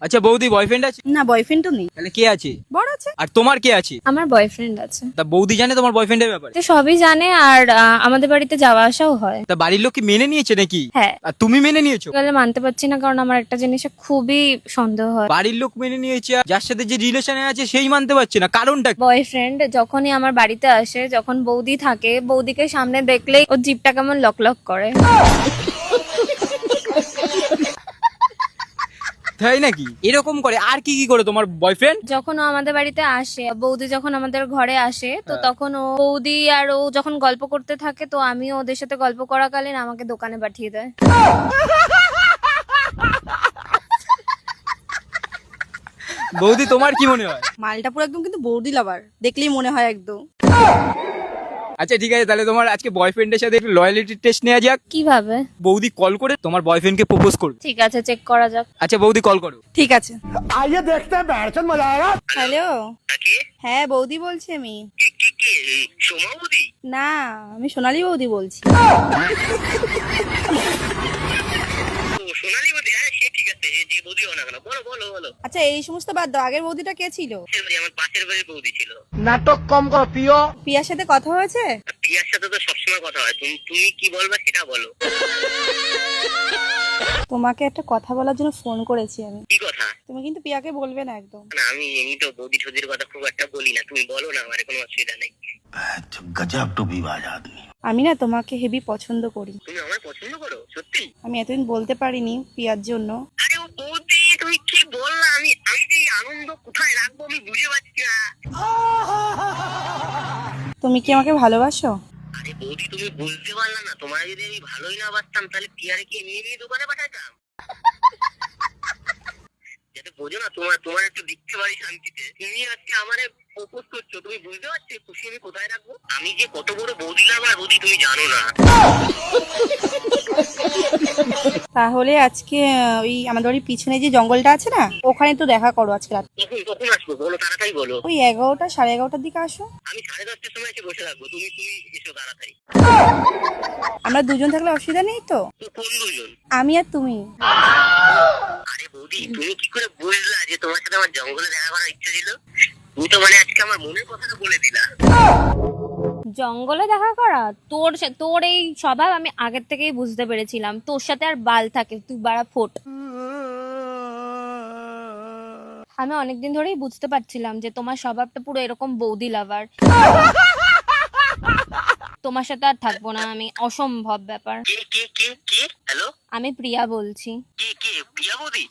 আচ্ছা বৌদি বয়ফ্রেন্ড আছে? না, বয়ফ্রেন্ড তো নেই। তাহলে কে আছে? বড় আছে। আর তোমার কে আছে? আমার বয়ফ্রেন্ড আছে। তা বৌদি জানে তোমার বয়ফ্রেন্ডের ব্যাপারে? তো সবই জানে, আর আমাদের বাড়িতে যাওয়া আসাও হয়। তা বাড়ির লোক কি মেনে নিয়েছে নাকি? হ্যাঁ। আর তুমি মেনে নিয়েছো? গেলে মানতে পারছি না, কারণ আমার একটা জিনিসে খুবই সন্দেহ হয়। বাড়ির লোক মেনে নিয়েছে, আর যার সাথে যে রিলেশনে আছে সেই মানতে পারছে না, কারণটা কি? বয়ফ্রেন্ড যখনই আমার বাড়িতে আসে, যখন বৌদি থাকে, বৌদিকে সামনে দেখলেই ওর জিভটা কেমন লক লক করে। তাই নাকি? এরকম করে আর কি কি করে তোমার বয়ফ্রেন্ড? যখন ও আমাদের বাড়িতে আসে, বৌদি যখন আমাদের ঘরে আসে, তো তখন ও বৌদি আর ও যখন গল্প করতে থাকে, তো আমি ওদের সাথে গল্প করাকালীন আমাকে দোকানে পাঠিয়ে দেয়। বৌদি তোমার কি মনে হয়? মালটা পুরো একদম কিন্তু বৌদি লাভার, দেখলেই মনে হয় একদম। আচ্ছা ঠিক আছে, তাহলে তোমার আজকে বয়ফ্রেন্ডের সাথে একটু লয়ালিটি টেস্ট নেওয়া যাক। কিভাবে? বৌদি কল করে তোমার বয়ফ্রেন্ডকে প্রপোজ করবে। ঠিক আছে, চেক করা যাক। আচ্ছা বৌদি কল করো। ঠিক আছে। आइए देखते हैं बैठचंद मजा आएगा। হ্যালো, হ্যাঁ বৌদি বলছি আমি। সোমা বৌদি? না, আমি সোনালী বৌদি বলছি। ও, সোনালী বৌদি? হ্যাঁ সে ঠিক আছে, যে বৌদি হো না কেন, বলো বলো বলো। আচ্ছা, এই সমস্ত বাদ দাও, আগের বৌদিটা কে ছিল? পাশের বাড়ি, আমার পাশের বাড়ির বৌদি ছিল। नाटक कम करो पियो। পিয়ার সাথে কথা হয়েছে? পিয়ার সাথে তো সবসময় কথা হয়, তুমি তুমি কি বলবা সেটা বলো। তোমাকে একটা কথা বলার জন্য ফোন করেছি আমি। কি কথা? তুমি কিন্তু পিয়াকে বলবে না একদম। না আমি এমনি তো বৌদি ঠৌদির কথা খুব একটা বলি না, তুমি বলো না, আমার কোনো অসুবিধা নেই। गजब टूबीबाज आदमी। আমি না তোমাকে হেভি পছন্দ করি। তুমি আমায় পছন্দ করো সত্যি? আমি এতদিন বলতে পারিনি পিয়ার জন্য। আরে ও বৌদি তুমি কি বললা, আমি আমি যে এই আনন্দ কোথায় রাখবো আমি বুঝে পাচ্ছি না। তুমি কি আমাকে ভালোবাসো? আরে বৌদি তুমি বুঝতে পারলা না, তোমার যদি আমি ভালোই না বাসতাম তাহলে পিয়ারে কি এমনি এমনি দোকানে পাঠাতাম? যাতে বোঝো না, তোমার তোমার একটু দেখতে পারি শান্তিতে। তুমি আজকে আমারে প্রপোজ করছো, তুমি বুঝতে পারছো খুশি আমি কোথায় রাখবো? আমি যে কত বড় বৌদি লাভার বৌদি তুমি জানো না। তাহলে আজকে ওই আমাদের বাড়ির পিছনে যে জঙ্গলটা আছে না, ওখানে তো দেখা করো আজকে রাত। কখন কখন আসবো বলো, তাড়াতাড়ি বলো। ওই 11টা 11:30টার দিকে আসো। আমি 10:30টার সময় এসে বসে থাকবো, তুমি তুমি এসো তাড়াতাড়ি। আমরা দুজন থাকলে অসুবিধা নেই তো? তো কোন দুজন? আমি আর তুমি। আরে বৌদি তুমি কি করে বুঝলা যে তোমার সাথে আমার জঙ্গলে দেখা করার ইচ্ছা ছিল? তুমি তো মানে আজকে আমার মনের কথাটা বলে দিলা। জঙ্গলে দেখা করা? তোর এই স্বভাব আমি আগের থেকেই বুঝতে পেরেছিলাম। তোর সাথে আর বাল থাকে, তুই বাড়া ফোট। আমি অনেকদিন ধরেই বুঝতে পারছিলাম যে তোমার স্বভাবটা পুরো এরকম বৌদি লাভার। তোমার সাথে আর থাকবো না আমি, অসম্ভব ব্যাপার। কে কে কে কে? হ্যালো, আমি প্রিয়া বলছি। কে কে? প্রিয়া বৌদি?